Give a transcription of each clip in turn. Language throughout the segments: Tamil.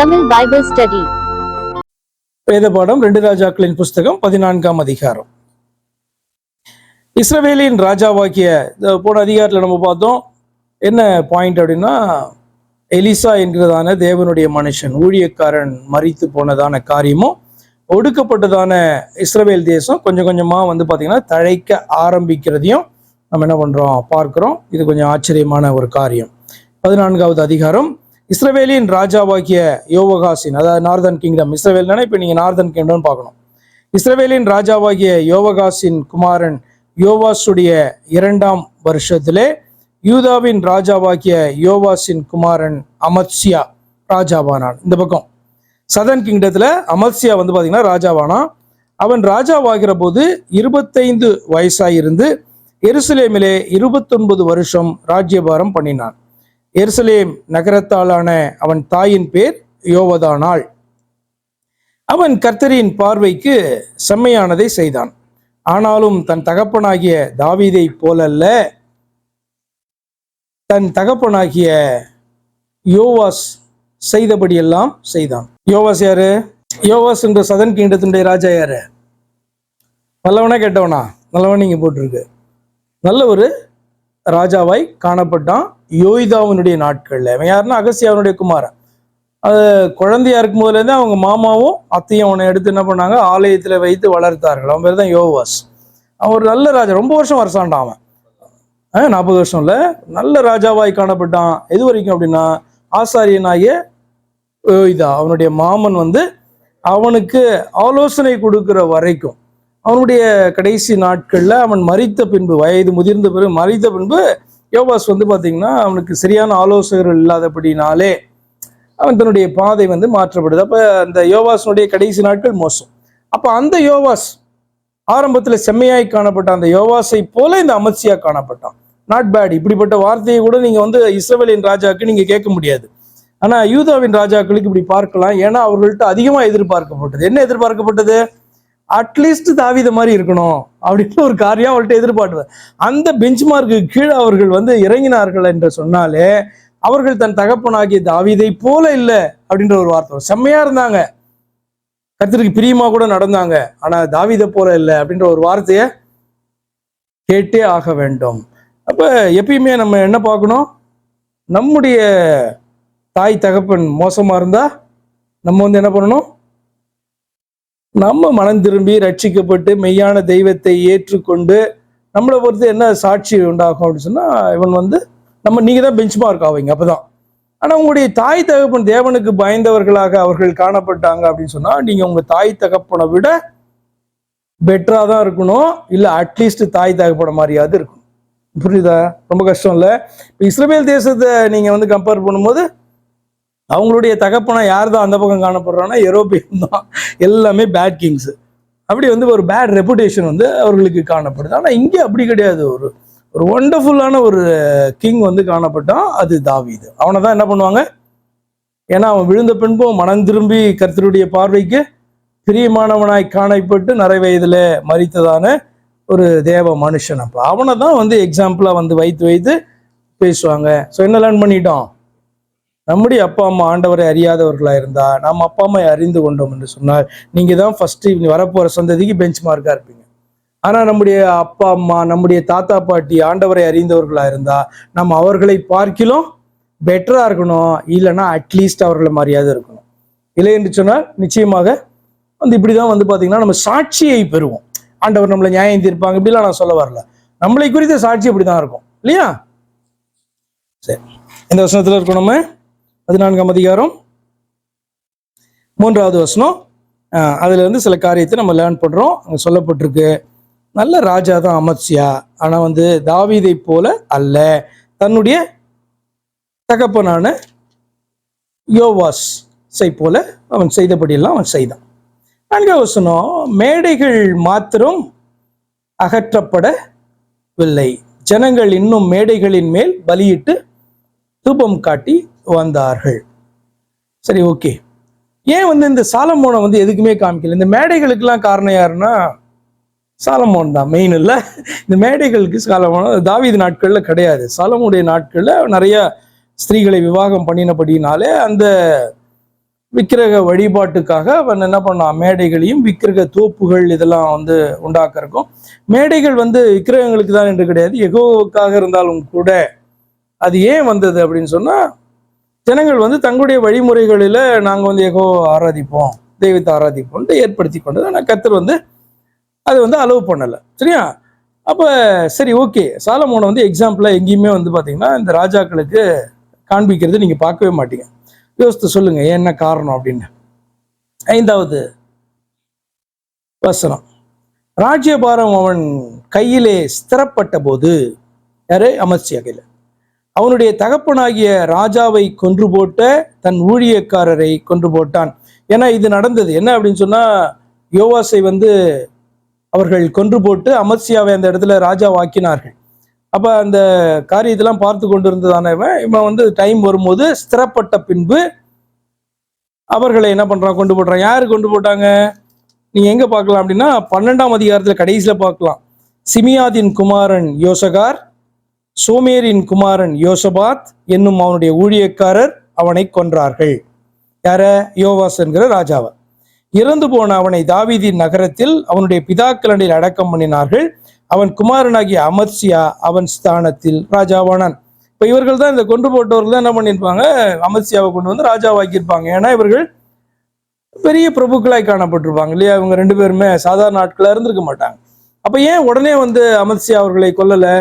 Tamil Bible Study. வேத பாடம் 2 ராஜாக்களின் புஸ்தகம் 14ஆம் அதிகாரம். இஸ்ரவேலின் ராஜாவாக்கிய போன அதிகாரத்தில் நம்ம பார்த்தோம். என்ன பாயிண்ட் அப்படின்னா, எலிசா என்கிறதான தேவனுடைய மனுஷன் ஊழியக்காரன் மரித்து போனதான காரியமும், ஒடுக்கப்பட்டதான இஸ்ரவேல் தேசம் கொஞ்சம் கொஞ்சமாக பார்த்தீங்கன்னா தழைக்க ஆரம்பிக்கிறதையும் நம்ம என்ன பண்ணுறோம் பார்க்குறோம். இது கொஞ்சம் ஆச்சரியமான ஒரு காரியம். 14வது அதிகாரம். இஸ்ரவேலின் ராஜாவாக்கிய யோவகாசின், அதாவது நார்தன் கிங்டம். இஸ்ரவேல்னா இப்போ நீங்கள் நார்தன் கிங்டம்னு பார்க்கணும். இஸ்ரவேலின் ராஜாவாகிய யோவகாசின் குமாரன் யோவாசுடைய 2ஆம் வருஷத்திலே யூதாவின் ராஜாவாகிய யோவாசின் குமாரன் அமத்சியா ராஜாவானான். இந்த பக்கம் சதன் கிங்டத்தில் அமத்சியா பார்த்தீங்கன்னா ராஜாவானான். அவன் ராஜாவாகிற போது 25 வயசாயிருந்து எருசலேமிலே 29 வருஷம் ராஜ்யபாரம் பண்ணினான். எருசலேம் நகரத்தாலான அவன் தாயின் பேர் யோவதானாள். அவன் கர்த்தரின் பார்வைக்கு செம்மையானதை செய்தான். ஆனாலும் தன் தகப்பனாகிய தாவீதை போலல்ல, தன் தகப்பனாகிய யோவாஸ் செய்தபடியெல்லாம் செய்தான். யோவாஸ் யாரு? யோவாஸ் என்ற சதன் கிங்டத்தினுடைய ராஜா யாரு? நல்லவனா கெட்டவனா? நல்லவன் நீங்க போட்டிருக்கு. நல்ல ஒரு ராஜாவாய் காணப்பட்டான் யோய்தாவினுடைய நாட்கள்ல. அவன் யாருன்னா அகசியாவினுடைய குமாரன். அது குழந்தையா இருக்கும் போதுலேருந்து அவங்க மாமாவும் அத்தையும் அவனை எடுத்து என்ன பண்ணாங்க, ஆலயத்துல வைத்து வளர்த்தார்கள். அவன் பேர் தான் யோவாஸ். அவன் ஒரு நல்ல ராஜா. ரொம்ப வருஷம் அரசாண்டான் அவன். 40 வருஷம் இல்ல, நல்ல ராஜாவாய் காணப்பட்டான். எது வரைக்கும் அப்படின்னா, ஆசாரியனாகிய யோய்தா அவனுடைய மாமன் அவனுக்கு ஆலோசனை கொடுக்கிற வரைக்கும். அவனுடைய கடைசி நாட்கள்ல அவன் மரித்த பின்பு, வயது முதிர்ந்த பிறகு மரித்த பின்பு, யோவாஸ் பார்த்தீங்கன்னா அவனுக்கு சரியான ஆலோசகர்கள் இல்லாதபடினாலே அவன் தன்னுடைய பாதை மாற்றப்படுது. அப்ப அந்த யோவாசனுடைய கடைசி நாட்கள் மோசம். அப்ப அந்த யோவாஸ் ஆரம்பத்துல செம்மையாய் காணப்பட்ட அந்த யோவாஸை போல இந்த அமத்சியா காணப்பட்டான். Not bad. இப்படிப்பட்ட வார்த்தையை கூட நீங்க இஸ்ரவேலின் ராஜாக்கு நீங்க கேட்க முடியாது. ஆனா யூதாவின் ராஜாக்களுக்கு இப்படி பார்க்கலாம். ஏன்னா அவர்கள்ட்ட அதிகமா எதிர்பார்க்கப்பட்டது. என்ன எதிர்பார்க்கப்பட்டது? அட்லீஸ்ட் தாவீத மாதிரி இருக்கணும் அப்படின்னு ஒரு காரியம் அவர்கிட்ட எதிர்பார்ட்டு, அந்த பெஞ்ச் மார்க்கு கீழே அவர்கள் இறங்கினார்கள் என்று சொன்னாலே, அவர்கள் தன் தகப்பனாகிய தாவீதை போல இல்லை அப்படின்ற ஒரு வார்த்தை. செம்மையா இருந்தாங்க, கர்த்தருக்கு பிரியமா கூட நடந்தாங்க, ஆனா தாவீதை போல இல்லை அப்படின்ற ஒரு வார்த்தையை கேட்டே ஆக வேண்டும். அப்ப எப்பயுமே நம்ம என்ன பார்க்கணும், நம்முடைய தாய் தகப்பன் மோசமா இருந்தா நம்ம என்ன பண்ணணும், நம்ம மனம் திரும்பி ரட்சிக்கப்பட்டு மெய்யான தெய்வத்தை ஏற்றுக்கொண்டு நம்மளை பொறுத்து என்ன சாட்சி உண்டாகும் அப்படின்னு சொன்னா, இவன் நீங்க தான் பெஞ்ச் மார்க் ஆவீங்க அப்பதான். ஆனா உங்களுடைய தாய் தகப்பன் தேவனுக்கு பயந்தவர்களாக அவர்கள் காணப்பட்டாங்க அப்படின்னு சொன்னா, நீங்க உங்க தாய் தகப்பனை விட பெட்டரா தான் இருக்கணும், இல்ல அட்லீஸ்ட் தாய் தகப்பன மாதிரியாவது இருக்கணும். புரியுதா? ரொம்ப கஷ்டம் இல்ல? இஸ்ரவேல் தேசத்தை நீங்க கம்பேர் பண்ணும்போது அவங்களுடைய தகப்பனா யார் தான் அந்த பக்கம் காணப்படுறான்னா, யூரோப்பியன் தான். எல்லாமே பேட் கிங்ஸ். அப்படி ஒரு பேட் ரெப்புடேஷன் அவர்களுக்கு காணப்படுது. ஆனா இங்கே அப்படி கிடையாது. ஒரு ஒண்டர்ஃபுல்லான ஒரு கிங் காணப்பட்டான். அது தாவீது. அவனை தான் என்ன பண்ணுவாங்க, ஏன்னா அவன் விழுந்த பின்பும் மனம் திரும்பி கர்த்தருடைய பார்வைக்கு பிரியமானவனாய் காணப்பட்டு நிறை வயதுல மரித்ததான ஒரு தேவ மனுஷன். அப்ப அவனை தான் எக்ஸாம்பிளா வைத்து வைத்து பேசுவாங்க. ஸோ என்ன லேர்ன் பண்ணிட்டோம், நம்முடைய அப்பா அம்மா ஆண்டவரை அறியாதவர்களா இருந்தா நம்ம அப்பா அம்மா அறிந்து கொண்டோம் என்று சொன்னால், நீங்க தான் ஃபர்ஸ்ட் வரப்போற சந்ததிக்கு பெஞ்ச் மார்க்கா இருப்பீங்க. ஆனா நம்முடைய அப்பா அம்மா, நம்முடைய தாத்தா பாட்டி ஆண்டவரை அறிந்தவர்களா இருந்தா நம்ம அவர்களை பார்க்கிலும் பெட்டரா இருக்கணும், இல்லைன்னா அட்லீஸ்ட் அவர்களை மரியாதை இருக்கணும். இல்லை என்று சொன்னால் நிச்சயமாக இப்படிதான் பாத்தீங்கன்னா நம்ம சாட்சியை பெறுவோம். ஆண்டவர் நம்மளை நியாயம் தீர்ப்பாங்க இப்படிலாம் நான் சொல்ல வரல. நம்மளை குறித்த சாட்சி இப்படிதான் இருக்கும் இல்லையா? சரி, இந்த வசனத்துல இருக்கணும் நம்ம 14ஆம் அதிகாரம் 3வது வசனம். அதுல சில காரியத்தை நம்ம லேர்ன் பண்றோம். அங்க சொல்லப்பட்டிருக்கு, நல்ல ராஜா தான் அமத்சியா, ஆனா தாவீதை போல அல்ல, தன்னுடைய தகப்பனான யோவாஸை போல அவன் செய்தபடியெல்லாம் அவன் செய்தான். 4வது வசனம், மேடைகள் மாத்திரம் அகற்றப்படவில்லை, ஜனங்கள் இன்னும் மேடைகளின் மேல் பலியிட்டு தூபம் காட்டி வந்தார்கள். சரி, ஓகே. ஏன் இந்த சாலமோனை எதுக்குமே காமிக்கல? இந்த மேடைகளுக்கெல்லாம் காரணம் யாருன்னா சாலமோன் தான் மெயின். இல்லை, இந்த மேடைகளுக்கு சாலமோன் தாவீது நாட்கள்ல கிடையாது. சாலமோனுடைய நாட்கள்ல நிறைய ஸ்திரீகளை விவாகம் பண்ணினபடினாலே அந்த விக்கிரக வழிபாட்டுக்காக அவன் என்ன பண்ணான், மேடைகளையும் விக்கிரக தோப்புகள் இதெல்லாம் வந்து உண்டாக்குறக்கும். மேடைகள் வந்து விக்கிரகங்களுக்கு தான் என்று கிடையாது, யெகோவாவுக்காக இருந்தாலும் கூட. அது ஏன் வந்தது அப்படின்னு சொன்னா, ஜனங்கள் வந்து தங்களுடைய வழிமுறைகளில் நாங்கள் வந்து யெகோவா ஆராதிப்போம், தெய்வத்தை ஆராதிப்போம்ட்டு ஏற்படுத்தி கொண்டது. ஆனால் கர்த்தர் வந்து அது வந்து அலோவ் பண்ணலை. சரியா? அப்போ சரி, ஓகே, சாலமோனை வந்து எக்ஸாம்பிளாக எங்கேயுமே வந்து பார்த்தீங்கன்னா இந்த ராஜாக்களுக்கு காண்பிக்கிறது நீங்கள் பார்க்கவே மாட்டீங்க. யோசித்து சொல்லுங்க என்ன காரணம் அப்படின்னு. 5வது வசனம், ராஜ்யபாரம் அவன் கையிலே ஸ்திரப்பட்ட போது, யாரு? அமத்சியா கையில். அவனுடைய தகப்பனாகிய ராஜாவை கொன்று போட்ட தன் ஊழியக்காரரை கொன்று போட்டான். ஏன்னா இது நடந்தது என்ன அப்படின்னு சொன்னா, யோவாசை வந்து அவர்கள் கொன்று போட்டு அமத்சியாவை அந்த இடத்துல ராஜாவாக்கினார்கள். அப்ப அந்த காரியத்தெல்லாம் பார்த்து கொண்டிருந்ததானவன் இவன் வந்து டைம் வரும்போது ஸ்திரப்பட்ட பின்பு அவர்களை என்ன பண்றான், கொண்டு போடுறான். யாரு கொண்டு போட்டாங்க நீங்க எங்க பார்க்கலாம் அப்படின்னா 12ஆம் அதிகாரத்துல கடைசியில பார்க்கலாம். சிமியாதின் குமாரன் யோசகார், சோமேரின் குமாரன் யோசபாத் என்னும் அவனுடைய ஊழியக்காரர் அவனை கொன்றார்கள். யார? யோவாஸ் என்கிற ராஜாவை. இறந்து போன அவனை தாவீதின் நகரத்தில் அவனுடைய பிதாக்களில் அடக்கம் பண்ணினார்கள். அவன் குமாரனாகிய அமத்சியா அவன் ஸ்தானத்தில் ராஜாவானான். இப்போ இவர்கள் தான், இந்த கொண்டு போட்டவர்கள் தான் என்ன பண்ணியிருப்பாங்க, அமத்சியாவை கொண்டு வந்து ராஜாவாக்கியிருப்பாங்க. ஏன்னா இவர்கள் பெரிய பிரபுக்களாய் காணப்பட்டிருப்பாங்க இல்லையா? இவங்க 2 பேருமே சாதாரண ஆட்களாக இருந்திருக்க மாட்டாங்க. அப்போ ஏன் உடனே வந்து அமத்சியா அவர்களை கொல்லலை?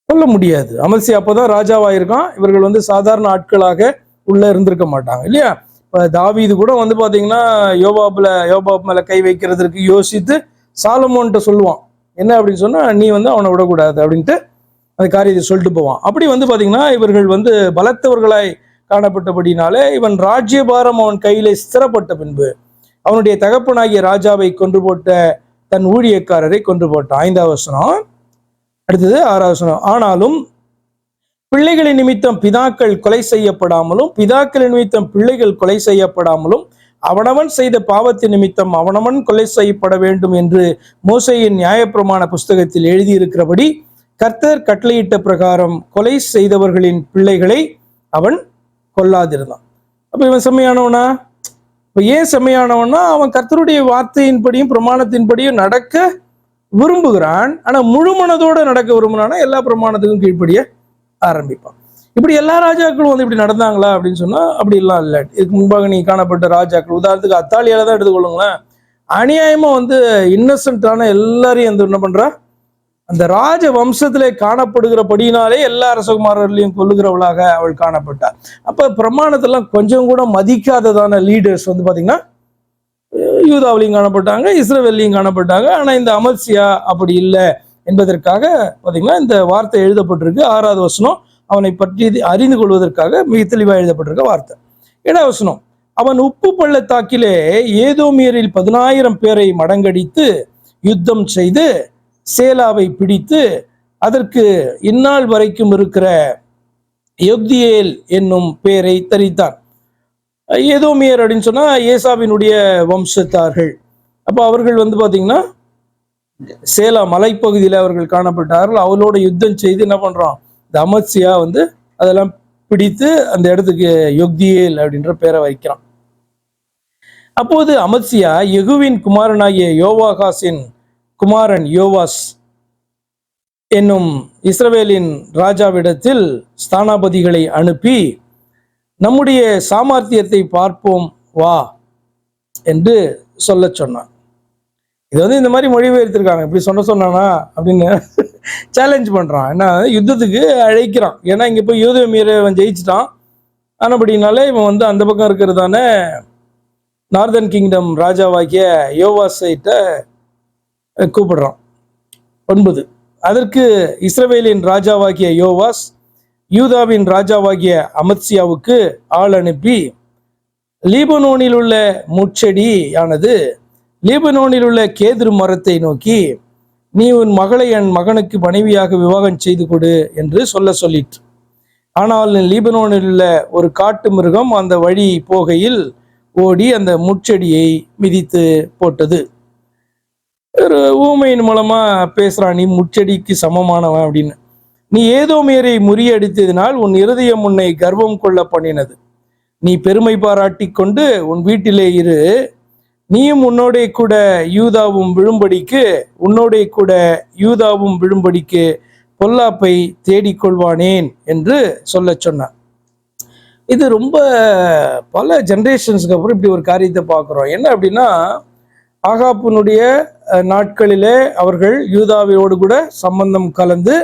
கொல்ல முடியாது. அமத்சியா அப்போதான் ராஜாவாயிருக்கான். இவர்கள் வந்து சாதாரண ஆட்களாக உள்ள இருந்திருக்க மாட்டாங்க இல்லையா? இப்போ தாவீது கூட வந்து பார்த்தீங்கன்னா யோபாப் மேலே கை வைக்கிறதுக்கு யோசித்து சாலமோன்ட்ட சொல்லுவான். என்ன அப்படின்னு சொன்னா, நீ வந்து அவனை விடக்கூடாது அப்படின்ட்டு அந்த காரியத்தை சொல்லிட்டு போவான். அப்படி வந்து பார்த்தீங்கன்னா இவர்கள் வந்து பலத்தவர்களாய் காணப்பட்டபடினாலே இவன் ராஜ்யபாரம் அவன் கையிலே ஸ்திரப்பட்ட பின்பு அவனுடைய தகப்பனாகிய ராஜாவை கொன்று போட்ட தன் ஊழியக்காரரை கொன்று போட்டான். 5வது வசனம். அடுத்தது 6வது வசனம். ஆனாலும் பிள்ளைகளின் நிமித்தம் பிதாக்கள் கொலை செய்யப்படாமலும் பிதாக்களின் நிமித்தம் பிள்ளைகள் கொலை செய்யப்படாமலும் அவனவன் செய்த பாவத்தின் நிமித்தம் அவனவன் கொலை செய்யப்பட வேண்டும் என்று மோசேயின் நியாயப்பிரமாண புஸ்தகத்தில் எழுதியிருக்கிறபடி கர்த்தர் கட்டளையிட்ட பிரகாரம் கொலை செய்தவர்களின் பிள்ளைகளை அவன் கொல்லாதிருந்தான். அப்ப இவன் செம்மையானவனா? இப்ப ஏன் செம்மையானவனா? அவன் கர்த்தருடைய வார்த்தையின்படியும் பிரமாணத்தின்படியும் நடக்க விரும்புகிறான். ஆனா முழு மனதோட நடக்க விரும்புனானா எல்லா பிரமாணத்துக்கும் கீழ்ப்படிய ஆரம்பிப்பான். இப்படி எல்லா ராஜாக்களும் வந்து இப்படி நடந்தாங்களா அப்படின்னு சொன்னா அப்படி எல்லாம் இல்லை. இதுக்கு முன்பாக நீ காணப்பட்ட ராஜாக்கள், உதாரணத்துக்கு அத்தாலியால தான் எடுத்துக்கொள்ளுங்களேன். அநியாயமா வந்து இன்னசென்டான எல்லாரையும் வந்து என்ன பண்றா, அந்த ராஜ வம்சத்திலே காணப்படுகிறபடினாலே எல்லா அரசகுமாரர்களையும் கொல்லுகிறவளாக அவள் காணப்பட்டாள். அப்ப பிரமாணத்தெல்லாம் கொஞ்சம் கூட மதிக்காததான லீடர்ஸ் வந்து பாத்தீங்கன்னா யூதாவிலையும் காணப்பட்டாங்க, இஸ்ரவேல்லையும் காணப்பட்டாங்க. ஆனா இந்த அமத்சியா அப்படி இல்லை என்பதற்காக பாத்தீங்கன்னா இந்த வார்த்தை எழுதப்பட்டிருக்கு. 6வது வசனம் அவனை பற்றி அறிந்து கொள்வதற்காக மிக தெளிவாக எழுதப்பட்டிருக்க வார்த்தை. 7வது வசனம். அவன் உப்பு பள்ளத்தாக்கிலே ஏதோமியரில் 10,000 பேரை மடங்கடித்து யுத்தம் செய்து சேலாவை பிடித்து அதற்கு இந்நாள் வரைக்கும் இருக்கிற யொக்தியேல் என்னும் பேரை தரித்தான். ஏதோமியர் அப்படின்னு சொன்னா ஏசாவினுடைய வம்சத்தார்கள். அப்ப அவர்கள் வந்து பாத்தீங்கன்னா சேலா மலைப்பகுதியில் அவர்கள் காணப்பட்டார்கள். அவளோட யுத்தம் செய்து என்ன பண்றான், இந்த அமத்சியா வந்து அதெல்லாம் பிடித்து அந்த இடத்துக்கு யொக்தியேல் அப்படின்ற பேரை வைக்கிறான். அப்போது அமத்சியா யெகூவின் குமாரனாகிய யோவாகாசின் குமாரன் யோவாஸ் என்னும் இஸ்ரவேலின் ராஜாவிடத்தில் ஸ்தானாபதிகளை அனுப்பி நம்முடைய சாமர்த்தியத்தை பார்ப்போம் வா என்று சொல்ல சொன்னான். இது வந்து இந்த மாதிரி மொழிபெயர்த்திருக்காங்க. இப்படி சொன்னானா அப்படின்னு சேலஞ்ச் பண்றான். ஏன்னா யுத்தத்துக்கு அழைக்கிறான். ஏன்னா இங்க போய் யூதேமியரை அவன் ஜெயிச்சிட்டான். ஆனபடினாலே இவன் வந்து அந்த பக்கம் இருக்கிறதான நார்தன் கிங்டம் ராஜாவாகிய யோவாசைட்ட கூப்பிடுறான். 9. அதற்கு இஸ்ரவேலின் ராஜாவாகிய யோவாஸ் யூதாவின் ராஜாவாகிய அமத்சியாவுக்கு ஆள் அனுப்பி, லீபனோனில் உள்ள முட்செடியானது லீபனோனில் உள்ள கேதுரு மரத்தை நோக்கி, நீ உன் மகளை என் மகனுக்கு மனைவியாக விவாகம் செய்து கொடு என்று சொல்லிற்று. ஆனால் லீபனோனில் உள்ள ஒரு காட்டு மிருகம் அந்த வழி போகையில் ஓடி அந்த முட்செடியை மிதித்து போட்டது. ஒரு ஊமையின் மூலமா பேசுறான், நீ முட்செடிக்கு சமமானவன் அப்படின்னு. நீ ஏதோமியரை முறியடித்ததினால் உன் இருதயம் உன்னை கர்வம் கொள்ள பண்ணினது. நீ பெருமை பாராட்டி கொண்டு உன் வீட்டிலே இரு, நீயும் உன்னோடே கூட யூதாவும் விழும்படிக்கு பொல்லாப்பை தேடிக்கொள்வானேன் என்று சொல்ல சொன்னார். இது ரொம்ப பல ஜெனரேஷன்ஸ்க்கு அப்புறம் இப்படி ஒரு காரியத்தை பார்க்குறோம். என்ன அப்படின்னா, ஆகாப்பினுடைய நாட்களிலே அவர்கள் யூதாவோடு கூட சம்பந்தம் கலந்து,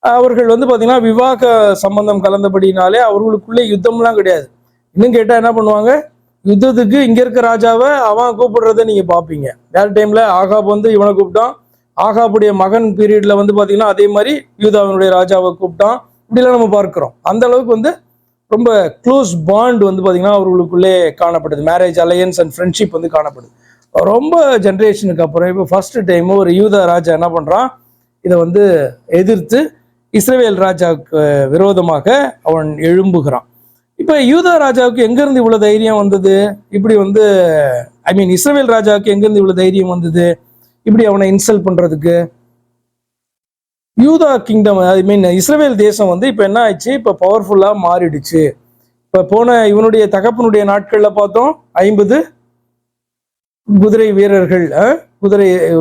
அவர்கள் பார்த்தீங்கன்னா விவாக சம்பந்தம் கலந்தபடினாலே அவர்களுக்குள்ளே யுத்தம்லாம் கிடையாது. இன்னும் கேட்டால் என்ன பண்ணுவாங்க, யுத்தத்துக்கு இங்கே இருக்க ராஜாவை அவன் கூப்பிடுறத நீங்கள் பார்ப்பீங்க. வேறு டைமில் ஆகாப் இவனை கூப்பிட்டான், ஆகாப்புடைய மகன் பீரியட்ல பார்த்தீங்கன்னா அதே மாதிரி யூதாவினுடைய ராஜாவை கூப்பிட்டான். இப்படிலாம் நம்ம பார்க்கிறோம். அந்த அளவுக்கு ரொம்ப க்ளோஸ் பாண்ட் பார்த்தீங்கன்னா அவர்களுக்குள்ளே காணப்படுது. மேரேஜ் அலையன்ஸ் அண்ட் ஃப்ரெண்ட்ஷிப் காணப்படுது. ரொம்ப ஜென்ரேஷனுக்கு அப்புறம் இப்போ ஃபர்ஸ்ட் டைம் ஒரு யூதா ராஜா என்ன பண்ணுறான், இதை எதிர்த்து இஸ்ரவேல் ராஜாவுக்கு விரோதமாக அவன் எழும்புகிறான். இப்போ யூதா ராஜாவுக்கு எங்கேருந்து இவ்வளோ தைரியம் வந்தது? இப்படி இஸ்ரவேல் ராஜாவுக்கு எங்கேருந்து இவ்வளோ தைரியம் வந்தது இப்படி அவனை இன்சல்ட் பண்ணுறதுக்கு? யூதா கிங்டம் இஸ்ரவேல் தேசம் இப்போ என்ன ஆயிடுச்சு, இப்போ பவர்ஃபுல்லாக மாறிடுச்சு. இப்போ போன இவனுடைய தகப்பனுடைய நாட்களில் பார்த்தோம் 50 குதிரை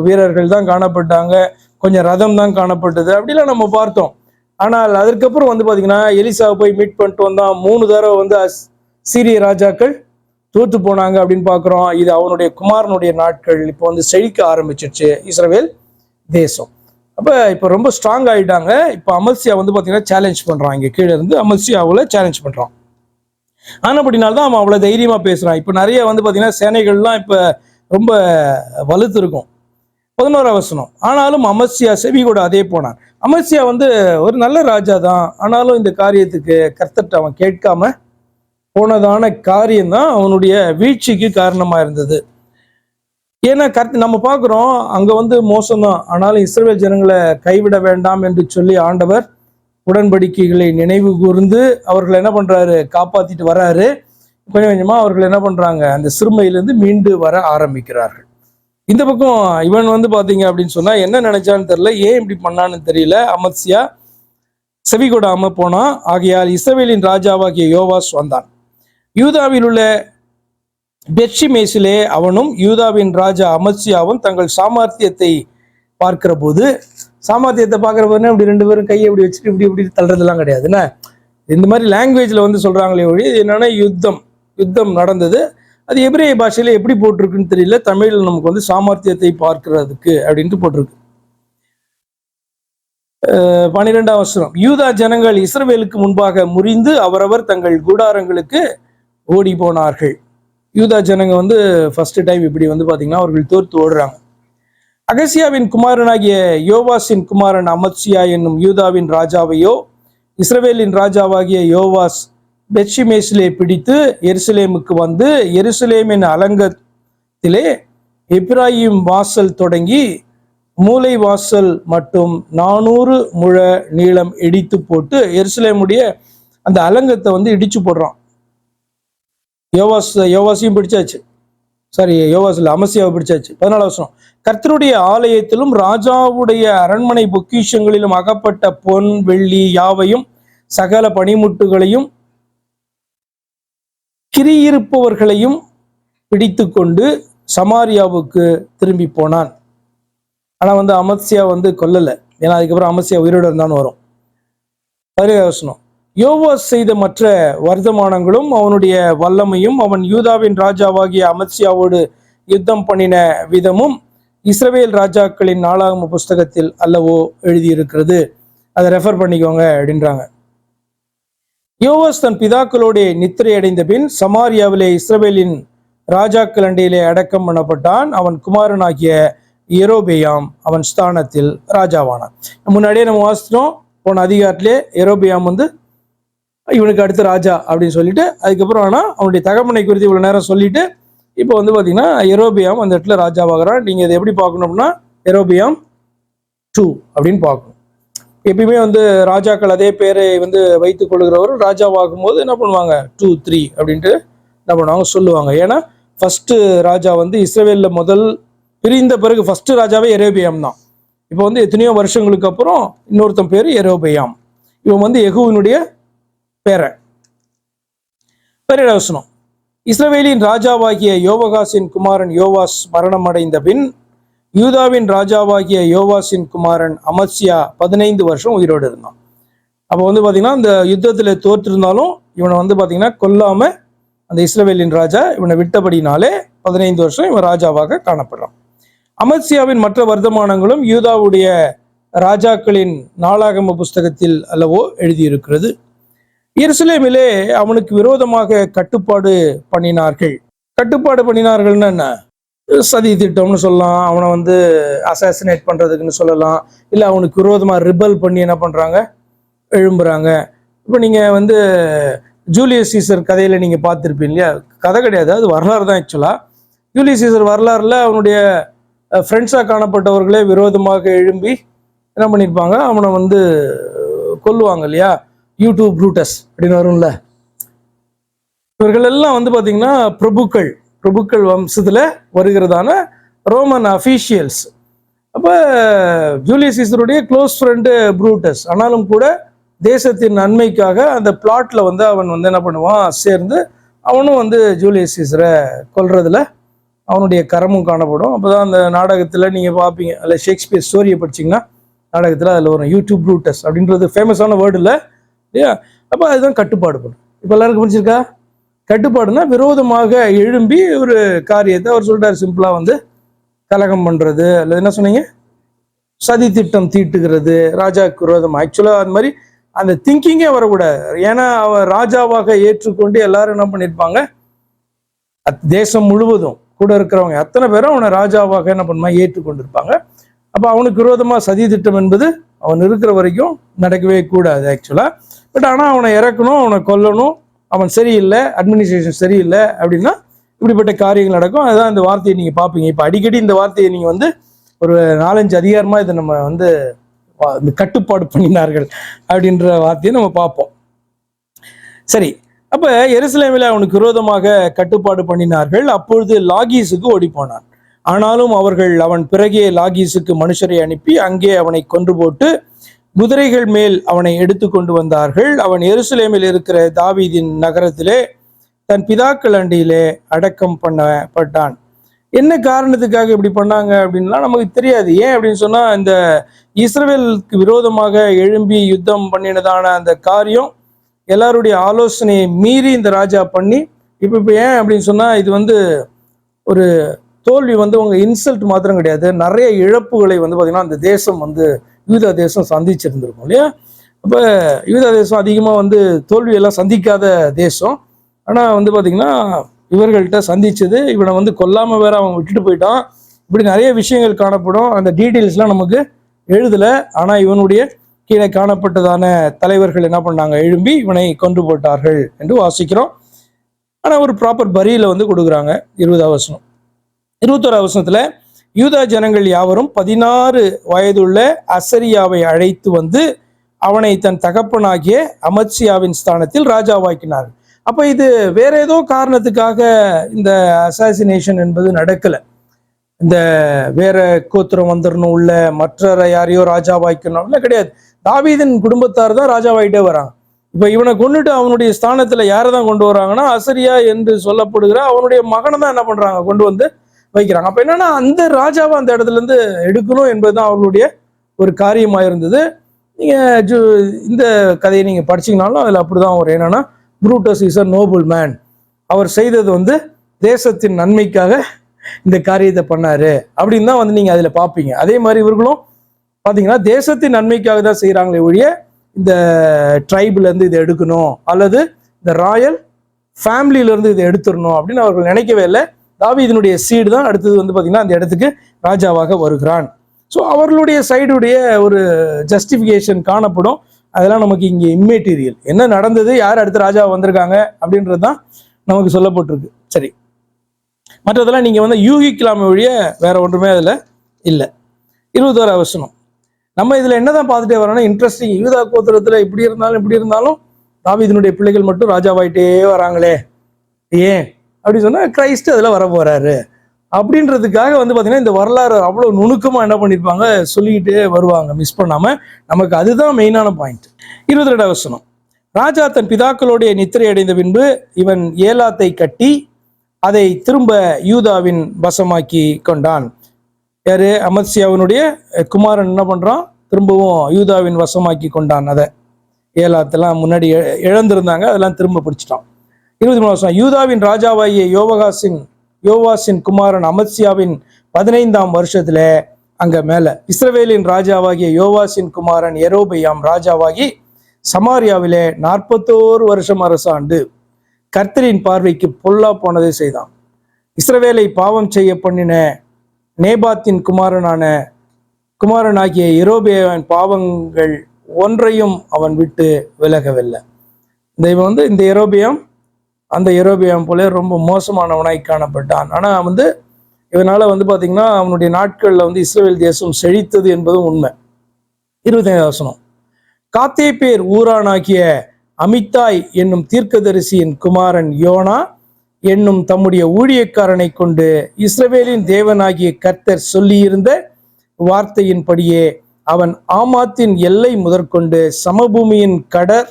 வீரர்கள் தான் காணப்பட்டாங்க, கொஞ்சம் ரதம் தான் காணப்பட்டது, அப்படிலாம் நம்ம பார்த்தோம். ஆனால் அதற்கப்புறம் பார்த்தீங்கன்னா எலிசாவை போய் மீட் பண்ணிட்டு வந்தான். 3 தடவை சீரிய ராஜாக்கள் தோற்று போனாங்க அப்படின்னு பார்க்குறோம். இது அவனுடைய குமாரனுடைய நாட்கள். இப்போ செழிக்க ஆரம்பிச்சிருச்சு இஸ்ரவேல் தேசம். அப்போ இப்போ ரொம்ப ஸ்ட்ராங் ஆகிட்டாங்க. இப்போ அமல்சியா பார்த்தீங்கன்னா சேலஞ்ச் பண்ணுறான். இங்கே கீழே இருந்து அமல்சியாவில் சேலஞ்ச் பண்ணுறான். ஆனப்படினால்தான் அவன் அவ்வளோ தைரியமாக பேசுகிறான். இப்போ நிறைய பார்த்தீங்கன்னா சேனைகள்லாம் இப்போ ரொம்ப வலுத்து இருக்கும். 11ஆம் வசனம், ஆனாலும் அமத்சியா செவி கூட அதே போனான். அமத்சியா ஒரு நல்ல ராஜா தான், ஆனாலும் இந்த காரியத்துக்கு கர்த்தர்ட்ட அவன் கேட்காம போனதான காரியம்தான் அவனுடைய வீழ்ச்சிக்கு காரணமாக இருந்தது. ஏன்னா நம்ம பார்க்குறோம் அங்கே மோசம்தான், ஆனாலும் இஸ்ரவேல் ஜனங்களை கைவிட வேண்டாம் என்று சொல்லி ஆண்டவர் உடன்படிக்கைகளை நினைவு கூர்ந்து அவர்களை என்ன பண்ணுறாரு, காப்பாற்றிட்டு வர்றாரு. கொஞ்சம் கொஞ்சமாக அவர்கள் என்ன பண்ணுறாங்க, அந்த சிறுமையிலேருந்து மீண்டு வர ஆரம்பிக்கிறார்கள். இந்த பக்கம் இவன் பார்த்தீங்க அப்படின்னு சொன்னால் என்ன நினைச்சான்னு தெரியல, ஏன் இப்படி பண்ணான்னு தெரியல. அமத்சியா செவி கொடாம போனான். ஆகையால் இஸ்ரவேலின் ராஜாவாகிய யோவாஸ் வந்தான். யூதாவில் உள்ள பெத்ஷிமேசிலே அவனும் யூதாவின் ராஜா அமத்சியாவும் தங்கள் சாமர்த்தியத்தை பார்க்கிற போது, சாமர்த்தியத்தை பார்க்குற போதுன்னா இப்படி 2 பேரும் கையை இப்படி வச்சுட்டு இப்படி இப்படி தள்ளுறதுலாம் கிடையாதுன்னா, இந்த மாதிரி லாங்குவேஜில் சொல்கிறாங்களே ஒழி, என்னன்னா யுத்தம் நடந்தது. அது எபிரேய பாஷையில எப்படி போட்டிருக்குன்னு தெரியல. தமிழில் நமக்கு சாமர்த்தியத்தை பார்க்கிறதுக்கு அப்படின்ட்டு போட்டிருக்கு. 12ஆம் வசனம், யூதா ஜனங்கள் இஸ்ரவேலுக்கு முன்பாக முறிந்து அவரவர் தங்கள் கூடாரங்களுக்கு ஓடி போனார்கள். யூதா ஜனங்க ஃபர்ஸ்ட் டைம் இப்படி பார்த்தீங்கன்னா அவர்கள் தோற்று ஓடுறாங்க. அகசியாவின் குமாரனாகிய யோவாசின் குமாரன் அமத்சியா என்னும் யூதாவின் ராஜாவையோ இஸ்ரவேலின் ராஜாவாகிய யோவாஸ் பெத்ஷிமேசிலே பிடித்து எருசலேமுக்கு வந்து எருசலேமின் அலங்கத்திலே எப்பிராயிம் வாசல் தொடங்கி மூலை வாசல் மட்டும் 400 முழ நீளம் இடித்து போட்டு எருசலேமுடைய அந்த அலங்கத்தை இடிச்சு போடுறான். யோவாசையும் பிடிச்சாச்சு, யோவாசில் அமசியாவை பிடிச்சாச்சு. 14ஆம் வசனம், கர்த்தருடைய ஆலயத்திலும் ராஜாவுடைய அரண்மனை பொக்கிஷங்களிலும் அகப்பட்ட பொன் வெள்ளி யாவையும் சகல பனிமுட்டுகளையும் கிரியிருப்பவர்களையும் பிடித்து கொண்டு சமாரியாவுக்கு திரும்பி போனான். ஆனால் அமத்சியா கொல்லலை, ஏன்னா அதுக்கப்புறம் அமத்சியா உயிரோடு இருந்தான்னு வரும். 15ஆம் வசனம், யோவாஸ் செய்த மற்ற வர்த்தமானங்களும் அவனுடைய வல்லமையும் அவன் யூதாவின் ராஜாவாகிய அமத்சியாவோடு யுத்தம் பண்ணின விதமும் இஸ்ரவேல் ராஜாக்களின் 4ஆம் புஸ்தகத்தில் அல்லவோ எழுதியிருக்கிறது. அதை ரெஃபர் பண்ணிக்கோங்க அப்படின்றாங்க. யோவாஸ் தன் பிதாக்களோட நித்திரை அடைந்த பின் சமாரியாவிலே இஸ்ரவேலின் ராஜாக்கள் அண்டையிலே அடக்கம் பண்ணப்பட்டான். அவன் குமாரனாகிய யெரொபெயாம் அவன் ஸ்தானத்தில் ராஜாவானான். முன்னாடியே நம்ம வாசித்தோம் போன அதிகாரத்திலே, யெரொபெயாம் இவனுக்கு அடுத்த ராஜா அப்படின்னு சொல்லிட்டு, அதுக்கப்புறம் ஆனால் அவனுடைய தகப்பனை குறித்து இவ்வளோ நேரம் சொல்லிட்டு இப்போ பார்த்தீங்கன்னா யெரொபெயாம் அந்த இடத்துல ராஜாவாகிறான். நீங்கள் இதை எப்படி பார்க்கணும்னா யெரொபெயாம் 2 அப்படின்னு பார்க்கணும். எப்பயுமே ராஜாக்கள் அதே பேரை வைத்துக் கொள்கிறவர் ராஜாவாகும் போது என்ன பண்ணுவாங்க, 2, 3 அப்படின்ட்டு என்ன பண்ணுவாங்க சொல்லுவாங்க. ஏன்னா ஃபர்ஸ்ட் ராஜா இஸ்ரவேலில் முதல் பிரிந்த பிறகு ஃபர்ஸ்ட் ராஜாவே யெரொபெயாம் தான். இப்போ எத்தனையோ வருஷங்களுக்கு அப்புறம் இன்னொருத்தன் பேர் யெரொபெயாம். இவன் யெகூவினுடைய பேரன். வேற வசனம். இஸ்ரவேலின் ராஜாவாகிய யோவகாசின் குமாரன் யோவாஸ் மரணம் அடைந்த பின் யூதாவின் ராஜாவாகிய யோவாசின் குமாரன் அமத்சியா 15 வருஷம் உயிரோடு இருந்தான். அப்போ வந்து பார்த்தீங்கன்னா இந்த யுத்தத்தில் தோற்றிருந்தாலும் இவனை வந்து பார்த்தீங்கன்னா கொல்லாம அந்த இஸ்ரவேலின் ராஜா இவனை விட்டபடினாலே 15 வருஷம் இவன் ராஜாவாக காணப்படுறான். அமத்சியாவின் மற்ற வர்த்தமானங்களும் யூதாவுடைய ராஜாக்களின் நாளாகம புஸ்தகத்தில் அல்லவோ எழுதியிருக்கிறது. எருசலேமிலே அவனுக்கு விரோதமாக கட்டுப்பாடு பண்ணினார்கள். கட்டுப்பாடு பண்ணினார்கள்னா என்ன? சதி திட்டம்னு சொல்லலாம், அவனை வந்து அசாசினேட் பண்றதுக்குன்னு சொல்லலாம், இல்லை அவனுக்கு விரோதமாக ரிபல் பண்ணி என்ன பண்றாங்க, எழும்புறாங்க. இப்போ நீங்க வந்து ஜூலியஸ் சீசர் கதையில நீங்க பார்த்துருப்பீங்க இல்லையா? கதை கிடையாது, அது வரலாறு தான். ஆக்சுவலா ஜூலியஸ் சீசர் வரலாறுல அவனுடைய ஃப்ரெண்ட்ஸாக காணப்பட்டவர்களே விரோதமாக எழும்பி என்ன பண்ணியிருப்பாங்க, அவனை வந்து கொல்லுவாங்க இல்லையா? யூடியூப் ப்ரூட்டஸ் அப்படின்னு வரும்ல. இவர்கள் எல்லாம் வந்து பார்த்தீங்கன்னா பிரபுக்கள் வம்சத்தில் வருகிறதான ரோமன் அஃபீஷியல்ஸ். அப்போ ஜூலியஸ் சீசருடைய க்ளோஸ் ஃப்ரெண்டு ப்ரூட்டஸ். ஆனாலும் கூட தேசத்தின் நன்மைக்காக அந்த பிளாட்ல வந்து அவன் வந்து என்ன பண்ணுவான், சேர்ந்து அவனும் வந்து ஜூலியஸ் சீசரை கொல்றதுல அவனுடைய கரமும் காணப்படும். அப்போதான் அந்த நாடகத்தில் நீங்கள் பார்ப்பீங்க, அதில் ஷேக்ஸ்பியர் ஸ்டோரியை படிச்சிங்கன்னா நாடகத்தில் அதில் வரும் யூடியூப் ப்ரூட்டஸ் அப்படின்றது ஃபேமஸான வேர்டு இல்லை இல்லையா? அப்போ அதுதான் கட்டுப்பாடு பண்ணும். இப்போ எல்லாருக்கும் புரிஞ்சிருக்கா? கட்டுப்பாடுனா விரோதமாக எழும்பி ஒரு காரியத்தை அவர் சொல்றாரு சிம்பிளாக வந்து கலகம் பண்ணுறது, அல்லது என்ன சொன்னீங்க, சதி திட்டம் தீட்டுகிறது ராஜாவுக்கு விரோதம். ஆக்சுவலாக அது மாதிரி அந்த திங்கிங்கே வரக்கூடாது. ஏன்னா அவர் ராஜாவாக ஏற்றுக்கொண்டு எல்லாரும் என்ன பண்ணியிருப்பாங்க, தேசம் முழுவதும் கூட இருக்கிறவங்க அத்தனை பேரும் அவனை ராஜாவாக என்ன பண்ணுமா ஏற்றுக்கொண்டிருப்பாங்க. அப்போ அவனுக்கு விரோதமாக சதி திட்டம் என்பது அவன் இருக்கிற வரைக்கும் நடக்கவே கூடாது ஆக்சுவலாக. பட் ஆனால் அவனை இறக்கணும், அவனை கொல்லணும், அவன் சரியில்லை, அட்மினிஸ்ட்ரேஷன் சரியில்லை அப்படின்னா இப்படிப்பட்ட காரியங்கள் நடக்கும். அதுதான் இந்த வார்த்தையை நீங்கள் பார்ப்பீங்க. இப்போ அடிக்கடி இந்த வார்த்தையை நீங்கள் வந்து ஒரு 4-5 அதிகாரமாக இதை நம்ம வந்து இந்த கட்டுப்பாடு பண்ணினார்கள் அப்படின்ற வார்த்தையை நம்ம பார்ப்போம். சரி, அப்போ எருசலேமில் அவனுக்கு விரோதமாக கட்டுப்பாடு பண்ணினார்கள். அப்பொழுது லாகீஸுக்கு ஓடி போனான். ஆனாலும் அவர்கள் அவன் பிறகே லாகீஸுக்கு மனுஷரை அனுப்பி அங்கே அவனை கொன்று போட்டு குதிரைகள் மேல் அவனை எடுத்து கொண்டு வந்தார்கள். அவன் எருசலேமில் இருக்கிற தாவீதின் நகரத்திலே தன் பிதாக்கள் அண்டியிலே அடக்கம் பண்ணப்பட்டான். என்ன காரணத்துக்காக இப்படி பண்ணாங்க அப்படின்லாம் நமக்கு தெரியாது. ஏன் அப்படின்னு சொன்னா, இந்த இஸ்ரவேலுக்கு விரோதமாக எழும்பி யுத்தம் பண்ணினதான அந்த காரியம் எல்லாருடைய ஆலோசனையை மீறி இந்த ராஜா பண்ணி இப்போ ஏன் அப்படின்னு சொன்னா, இது வந்து ஒரு தோல்வி வந்து உங்க இன்சல்ட் மாத்திரம் கிடையாது, நிறைய இழப்புகளை வந்து பார்த்தீங்கன்னா அந்த தேசம் வந்து யூதா தேசம் சந்திச்சிருந்திருக்கும் இல்லையா? அப்போ யூதா தேசம் அதிகமாக வந்து தோல்வியெல்லாம் சந்திக்காத தேசம். ஆனால் வந்து பார்த்தீங்கன்னா இவர்கள்ட்ட சந்திச்சது, இவனை வந்து கொல்லாமல் வேற அவன் விட்டுட்டு போயிட்டான், இப்படி நிறைய விஷயங்கள் காணப்படும். அந்த டீட்டெயில்ஸ்லாம் நமக்கு எழுதலை. ஆனால் இவனுடைய கீழே காணப்பட்டதான தலைவர்கள் என்ன பண்ணாங்க, எழும்பி இவனை கொன்று போட்டார்கள் என்று வாசிக்கிறோம். ஆனால் ஒரு ப்ராப்பர் பரியில வந்து கொடுக்குறாங்க. 20ஆம் வசனம். 21ஆம் வசனத்தில் யூதா ஜனங்கள் யாவரும் 16 வயதுள்ள அசரியாவை அழைத்து வந்து அவனை தன் தகப்பனாகிய அமத்சியாவின் ஸ்தானத்தில் ராஜாவாக்கினார்கள். அப்போ இது வேற ஏதோ காரணத்துக்காக இந்த அசாசினேஷன் என்பது நடக்கலை. இந்த வேற கோத்திரம் வந்துடணும் உள்ள மற்ற யாரையோ ராஜாவாக்கணும்ல கிடையாது. தாவீதின் குடும்பத்தார் தான் ராஜாவாயிட்டே வராங்க. இப்போ இவனை கொண்டுட்டு அவனுடைய ஸ்தானத்தில் யாரை தான் கொண்டு வராங்கன்னா, அசரியா என்று சொல்லப்படுகிற அவனுடைய மகனை தான் என்ன பண்ணுறாங்க, கொண்டு வந்து வைக்கிறாங்க. அப்போ என்னன்னா, அந்த ராஜாவை அந்த இடத்துல இருந்து எடுக்கணும் என்பதுதான் அவர்களுடைய ஒரு காரியமாக இருந்தது. நீங்கள் இந்த கதையை நீங்கள் படிச்சிங்கனாலும் அதில் அப்படிதான் ஒரு என்னன்னா, Brutus is a noble man, அவர் செய்தது வந்து தேசத்தின் நன்மைக்காக இந்த காரியத்தை பண்ணாரு அப்படின்னு தான் வந்து நீங்கள் அதில் பார்ப்பீங்க. அதே மாதிரி இவர்களும் பார்த்தீங்கன்னா தேசத்தின் நன்மைக்காக தான் செய்கிறாங்களே ஒழிய இந்த ட்ரைப்லேருந்து இதை எடுக்கணும் அல்லது இந்த ராயல் ஃபேமிலியிலேருந்து இதை எடுத்துடணும் அப்படின்னு அவர்கள் நினைக்கவே இல்லை. தாவீதினுடைய சீடு தான் அடுத்தது வந்து பார்த்தீங்கன்னா அந்த இடத்துக்கு ராஜாவாக வருகிறான். ஸோ அவர்களுடைய சைடுடைய ஒரு ஜஸ்டிஃபிகேஷன் காணப்படும். அதெல்லாம் நமக்கு இங்கே இம்மெட்டீரியல். என்ன நடந்தது, யார் அடுத்த ராஜா வந்திருக்காங்க அப்படின்றது தான் நமக்கு சொல்லப்பட்டிருக்கு. சரி, மற்றதெல்லாம் நீங்கள் வந்து யூகிக்கலாமே ஒழிய வேற ஒன்றுமே அதில் இல்லை. 21ஆம் வசனம். நம்ம இதில் என்னதான் பார்த்துட்டே வரோம்னா, இன்ட்ரெஸ்டிங். யூதா கோத்திரத்தில் இப்படி இருந்தாலும் தாவீதினுடைய பிள்ளைகள் மட்டும் ராஜாவாயிட்டே வராங்களே, ஏன் அப்படி சொன்னால் கிரைஸ்ட் அதில் வர போறாரு அப்படின்றதுக்காக வந்து பார்த்தீங்கன்னா இந்த வரலாறு அவ்வளோ நுணுக்கமாக என்ன பண்ணியிருப்பாங்க, சொல்லிக்கிட்டே வருவாங்க மிஸ் பண்ணாமல். நமக்கு அதுதான் மெயினான பாயிண்ட். 22ஆம் வசனம். ராஜா தன் பிதாக்களோடைய நித்திரை அடைந்த பின்பு இவன் ஏலாத்தை கட்டி அதை திரும்ப யூதாவின் வசமாக்கி கொண்டான். யாரு? அமத்சியாவினுடைய குமாரன் என்ன பண்றான்? திரும்பவும் யூதாவின் வசமாக்கி கொண்டான். அதை ஏலாத்தெல்லாம் முன்னாடி இழந்திருந்தாங்க, அதெல்லாம் திரும்ப பிடிச்சிட்டான். 23 வருஷம். யூதாவின் ராஜாவாகிய யோவாசின் குமாரன் அமத்சியாவின் 15ஆம் வருஷத்துல அங்க மேல இஸ்ரவேலின் ராஜாவாகிய யோவாசின் குமாரன் யெரொபெயாம் ராஜாவாகி சமாரியாவிலே 41 வருஷம் அரசாண்டு கர்த்தரின் பார்வைக்கு பொல்லா போனதை செய்தான். இஸ்ரவேலை பாவம் செய்ய பண்ணின நேபாத்தின் குமாரனாகிய யெரொபெயாமின் பாவங்கள் ஒன்றையும் அவன் விட்டு விலகவில்லை. இந்த யெரொபெயாம் அந்த யெரொபெயாம் போல ரொம்ப மோசமானவனாய் காணப்பட்டான். ஆனா இவனால பாத்தீங்கன்னா அவனுடைய நாட்கள்ல இஸ்ரவேல் தேசம் செழித்தது என்பதும் உண்மை. 25 வசனம். காத்தேப்பேர் ஊரானாகிய அமித்தாய் என்னும் தீர்க்கதரிசியின் குமாரன் யோனா என்னும் தம்முடைய ஊழியக்காரனை கொண்டு இஸ்ரவேலின் தேவனாகிய கர்த்தர் சொல்லியிருந்த வார்த்தையின்படியே அவன் ஆமாத்தின் எல்லை முதற்கொண்டு சமபூமியின் கடர்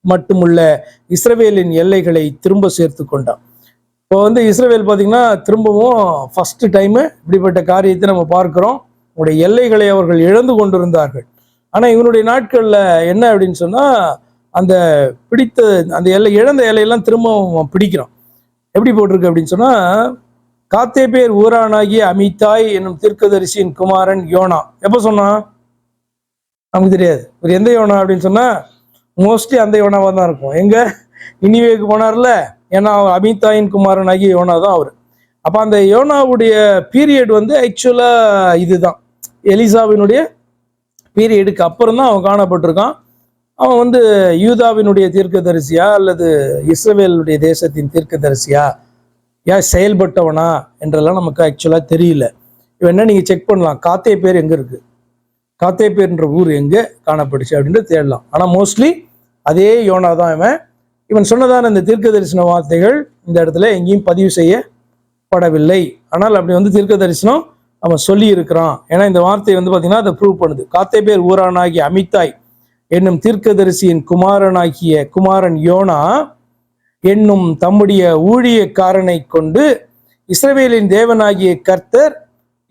மட்டுமுள்ள இஸ்ரவேலின் எல்லைகளை திரும்ப சேர்த்து கொண்டான். இப்போ இஸ்ரவேல் பார்த்தீங்கன்னா திரும்பவும் ஃபர்ஸ்ட் டைமு இப்படிப்பட்ட காரியத்தை நம்ம பார்க்கிறோம். உங்களுடைய எல்லைகளை அவர்கள் இழந்து கொண்டிருந்தார்கள். ஆனால் இவனுடைய நாட்களில் என்ன அப்படின்னு சொன்னால் அந்த இழந்த எல்லையெல்லாம் திரும்பவும் பிடிக்கிறான். எப்படி போட்டிருக்கு அப்படின்னு சொன்னால், காத்தேப்பேர் ஊரானாகிய அமித்தாய் என்னும் தீர்க்கதரிசியின் குமாரன் யோனா. எப்போ சொன்னான் நமக்கு தெரியாது. ஒரு எந்த யோனா அப்படின்னு சொன்னால் மோஸ்ட்லி அந்த யோனாவாக தான் இருக்கும். எங்கே நினிவேக்கு போனார்ல, ஏன்னா அமித்தாயின் குமாரன் ஆகிய யோனா தான் அவர். அப்போ அந்த யோனாவுடைய பீரியட் ஆக்சுவலாக இதுதான் எலிசாவினுடைய பீரியடுக்கு அப்புறம் தான் அவன் காணப்பட்டிருக்கான். அவன் யூதாவினுடைய தீர்க்கதரிசியா அல்லது இஸ்ரவேலுடைய தேசத்தின் தீர்க்கதரிசியா செயல்பட்டவனா என்றெல்லாம் நமக்கு ஆக்சுவலாக தெரியல. இவன் என்ன நீங்கள் செக் பண்ணலாம், காத்தேப்பேர் எங்கே இருக்குது, காத்தேப்பேர்ன்ற ஊர் எங்கே காணப்பட்டுச்சு அப்படின்ட்டு தேடலாம். ஆனால் மோஸ்ட்லி அதே யோனா தான் இவன் சொன்னதான இந்த தீர்க்க தரிசன வார்த்தைகள் இந்த இடத்துல எங்கேயும் பதிவு செய்யப்படவில்லை. ஆனால் அப்படி தீர்க்க தரிசனம் அவன் சொல்லி இருக்கிறான். ஏன்னா இந்த வார்த்தை பார்த்தீங்கன்னா அதை ப்ரூவ் பண்ணுது. காத்தேப்பேர் ஊரானாகிய அமித்தாய் என்னும் தீர்க்கதரிசியின் குமாரன் யோனா என்னும் தம்முடைய ஊழியக்காரனை கொண்டு இஸ்ரவேலின் தேவனாகிய கர்த்தர்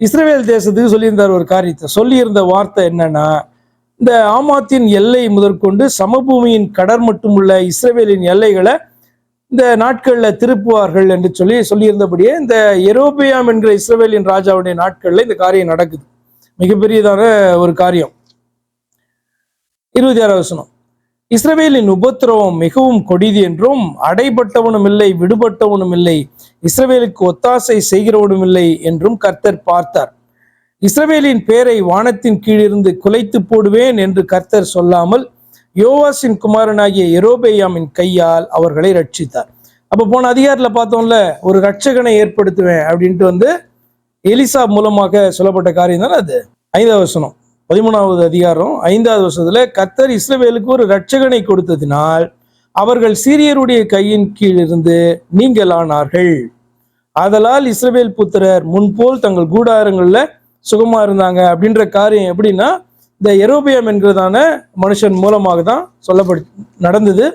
இஸ்ரவேல் தேசத்துக்கு சொல்லியிருந்தார். ஒரு காரியத்தை சொல்லியிருந்த வார்த்தை என்னன்னா, இந்த ஆமாத்தின் எல்லை முதற்கொண்டு சமபூமியின் கடர் மட்டுமுள்ள இஸ்ரவேலின் எல்லைகளை இந்த நாட்களில் திருப்புவார்கள் என்று சொல்லியிருந்தபடியே இந்த யெரொபெயாம் என்கிற இஸ்ரவேலின் ராஜாவுடைய நாட்களில் இந்த காரியம் நடக்குது. மிகப்பெரியதான ஒரு காரியம். 26 வசனம். இஸ்ரவேலின் உபத்திரவம் மிகவும் கொடிது என்றும் அடைபட்டவனும் இல்லை விடுபட்டவனும் இல்லை, இஸ்ரவேலுக்கு ஒத்தாசை செய்கிறவனும் இல்லை என்றும் கர்த்தர் பார்த்தார். இஸ்ரவேலின் பேரை வானத்தின் கீழிருந்து குலைத்து போடுவேன் என்று கர்த்தர் சொல்லாமல் யோவாசின் குமாரனாகிய யெரொபெயாமின் கையால் அவர்களை ரட்சித்தார். அப்போ போன அதிகாரத்தில் பார்த்தோம்ல, ஒரு ரட்சகனை ஏற்படுத்துவேன் அப்படின்ட்டு எலிசா மூலமாக சொல்லப்பட்ட காரியம் தானே அது. 5ஆவது வசனம் 13வது அதிகாரம் 5வது வசனத்துல கர்த்தர் இஸ்ரவேலுக்கு ஒரு ரட்சகனை கொடுத்ததினால் அவர்கள் சீரியருடைய கையின் கீழ் இருந்து நீங்களானார்கள். ஆதலால் இஸ்ரவேல் புத்திரர் முன்போல் தங்கள் கூடாரங்கள்ல சுகமா இருந்தாங்க அப்படின்ற காரியம் எப்படின்னா, இந்த யெரொபெயாம் என்கிறதான மனுஷன் மூலமாக தான் நடந்தது.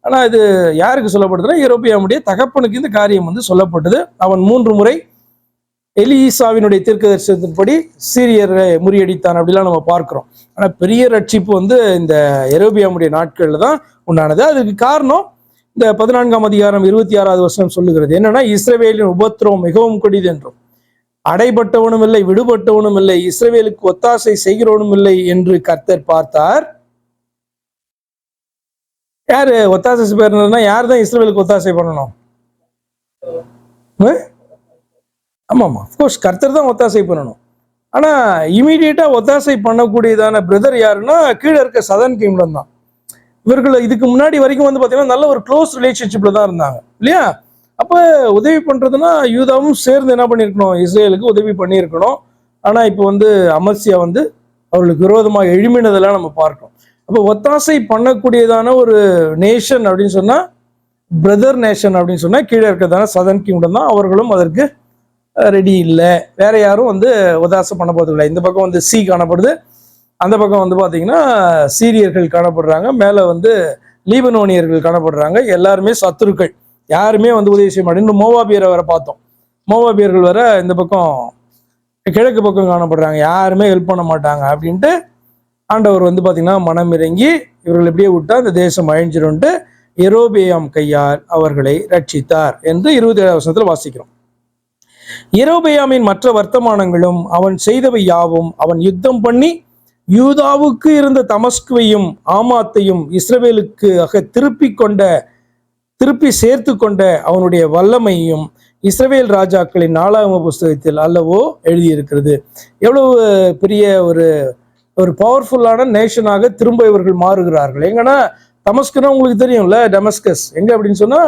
ஆனா இது யாருக்கு சொல்லப்படுதுன்னா, யெரொபெயாமுடைய தகப்பனுக்கு இந்த காரியம் சொல்லப்பட்டது. அவன் 3 முறை எலிசாவினுடைய தீர்க்கதரிசனத்தின்படி சீரியரை முறியடித்தான் அப்படிலாம் நம்ம பார்க்கிறோம். ஆனா பெரிய ரட்சிப்பு இந்த யெரொபெயாமுடைய நாட்கள்ல தான் உண்டானது. அதுக்கு காரணம் இந்த 14ஆம் அதிகாரம் 26வது வசனம் சொல்லுகிறது. என்னன்னா, இஸ்ரவேலின் உபத்திரவம் மிகவும் கொடிது என்றும் அடைபட்டவனும் இல்லை விடுபட்டவனும் இல்லை, இஸ்ரவேலுக்கு ஒத்தாசை செய்கிறவனும் இல்லை என்று கர்த்தர் பார்த்தார். யாரு ஒத்தாசை செய்யறதுனா, யார் தான் இஸ்ரவேலுக்கு ஒத்தாசை பண்ணணும்? ஆமாமா, அஃப்கோர்ஸ் கர்த்தர் தான் ஒத்தாசை பண்ணணும். ஆனா இமீடியட்டா ஒத்தாசை பண்ணக்கூடியதான பிரதர் யாருன்னா, கீழே இருக்க சதன் கிங்டம் தான். இவர்கள் இதுக்கு முன்னாடி வரைக்கும் பாத்தீங்கன்னா நல்ல ஒரு க்ளோஸ் ரிலேஷன்ஷிப்ல தான் இருந்தாங்க இல்லையா? அப்ப உதவி பண்றதுன்னா யூதாவும் சேர்ந்து என்ன பண்ணிருக்கணும், இஸ்ரேலுக்கு உதவி பண்ணியிருக்கணும். ஆனா இப்போ அமத்சியா அவர்களுக்கு விரோதமாக எழுமினதெல்லாம் நம்ம பார்க்கணும். அப்போ ஒத்தாசை பண்ணக்கூடியதான ஒரு நேஷன் அப்படின்னு சொன்னா, பிரதர் நேஷன் அப்படின்னு சொன்னா கீழே இருக்கிறதான சதன் கிங்டம் தான். அவர்களும் அதற்கு ரெடி இல்லை. வேற யாரும் ஒத்தாசை பண்ண போறதில்லை. இந்த பக்கம் சி காணப்படுது, அந்த பக்கம் பாத்தீங்கன்னா சீரியர்கள் காணப்படுறாங்க. மேல லீபனோனியர்கள் காணப்படுறாங்க. எல்லாருமே சத்துருக்கள், யாருமே வந்து உதவி செய்ய மாட்டேன். இன்னும் மோவாபியரை வர பார்த்தோம். மோவாபியர்கள் வர இந்த பக்கம் கிழக்கு பக்கம் காணப்படுறாங்க, யாருமே ஹெல்ப் பண்ண மாட்டாங்க அப்படின்ட்டு ஆண்டவர் வந்து பார்த்தீங்கன்னா மனம் இறங்கி இவர்கள் இப்படியே விட்டா இந்த தேசம் அழிஞ்சிரும்ட்டு யெரொபெயாம் கையால் அவர்களை ரட்சித்தார் என்று 27 வசனத்தில் வாசிக்கிறோம். யெரொபெயாமின் மற்ற வர்த்தமானங்களும் அவன் செய்தவை யாவும், அவன் யுத்தம் பண்ணி யூதாவுக்கு இருந்த தமஸ்குவையும் ஆமாத்தையும் இஸ்ரவேலுக்கு திருப்பி சேர்த்து கொண்ட அவனுடைய வல்லமையும் இஸ்ரவேல் ராஜாக்களின் 4ஆம் புஸ்தகத்தில் அல்லவோ எழுதியிருக்கிறது. எவ்வளவு பெரிய ஒரு பவர்ஃபுல்லான நேஷனாக திரும்ப இவர்கள் மாறுகிறார்கள். எங்கன்னா தமஸ்குனா உங்களுக்கு தெரியும்ல, டெமஸ்கஸ் எங்க அப்படின்னு சொன்னா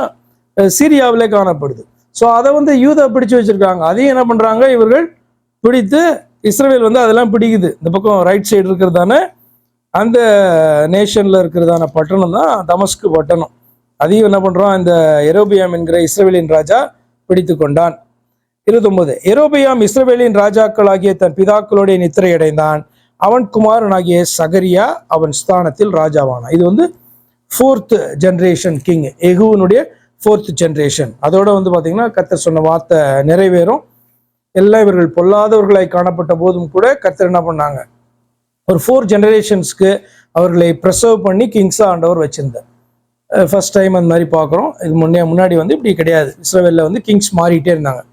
சீரியாவிலே காணப்படுது. ஸோ அதை வந்து யூதா பிடிச்சு வச்சிருக்காங்க. அதையும் என்ன பண்றாங்க இவர்கள் பிடித்து, இஸ்ரவேல் வந்து அதெல்லாம் பிடிக்குது. இந்த பக்கம் ரைட் சைடு இருக்கிறதான அந்த நேஷன்ல இருக்கிறதான பட்டணம் தான் தமஸ்கு பட்டணம். அதையும் என்ன பண்றோம், இந்த யெரொபெயாம் என்கிற இஸ்ரவேலின் ராஜா பிடித்து கொண்டான். 29 யெரொபெயாம் இஸ்ரவேலின் ராஜாக்களாகிய தன் பிதாக்களோடைய நித்திரை அடைந்தான். அவன் குமாரனாகிய சகரியா அவன் ஸ்தானத்தில் ராஜாவானான். இது வந்து 4th generation king, எகுவனுடைய 4th generation. அதோட வந்து பாத்தீங்கன்னா கர்த்தர் சொன்ன வார்த்தை நிறைவேறும். எல்லாம் இவர்கள் பொல்லாதவர்களாய் காணப்பட்ட போதும் கூட கர்த்தர் என்ன பண்ணாங்க, ஒரு 4 ஜெனரேஷன்ஸ்க்கு அவர்களை ப்ரெசர்வ் பண்ணி கிங்ஸா ஆண்டவர் வச்சிருந்தார். ஃபர்ஸ்ட் டைம் அந்த மாதிரி பார்க்குறோம். இது முன்னாடி வந்து இப்படி கிடையாது. இஸ்ரவேலில் வந்து கிங்ஸ் மாறிட்டே இருந்தாங்க.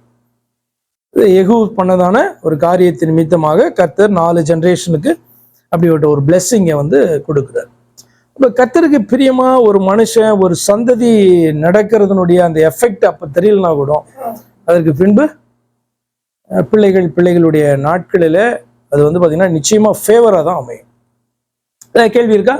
எகு பண்ணதான ஒரு காரியத்தின் நிமித்தமாக கர்த்தர் 4 ஜெனரேஷனுக்கு அப்படிப்பட்ட ஒரு பிளெஸ்ஸிங்கை வந்து கொடுக்குறார். இப்போ கர்த்தருக்கு பிரியமா ஒரு மனுஷன் ஒரு சந்ததி நடக்கிறதுனுடைய அந்த எஃபெக்ட் அப்போ தெரியலனா கூட அதற்கு பின்பு பிள்ளைகளுடைய நாட்களில் அது வந்து பார்த்தீங்கன்னா நிச்சயமா ஃபேவராக தான் அமையும். கேள்வி இருக்கா?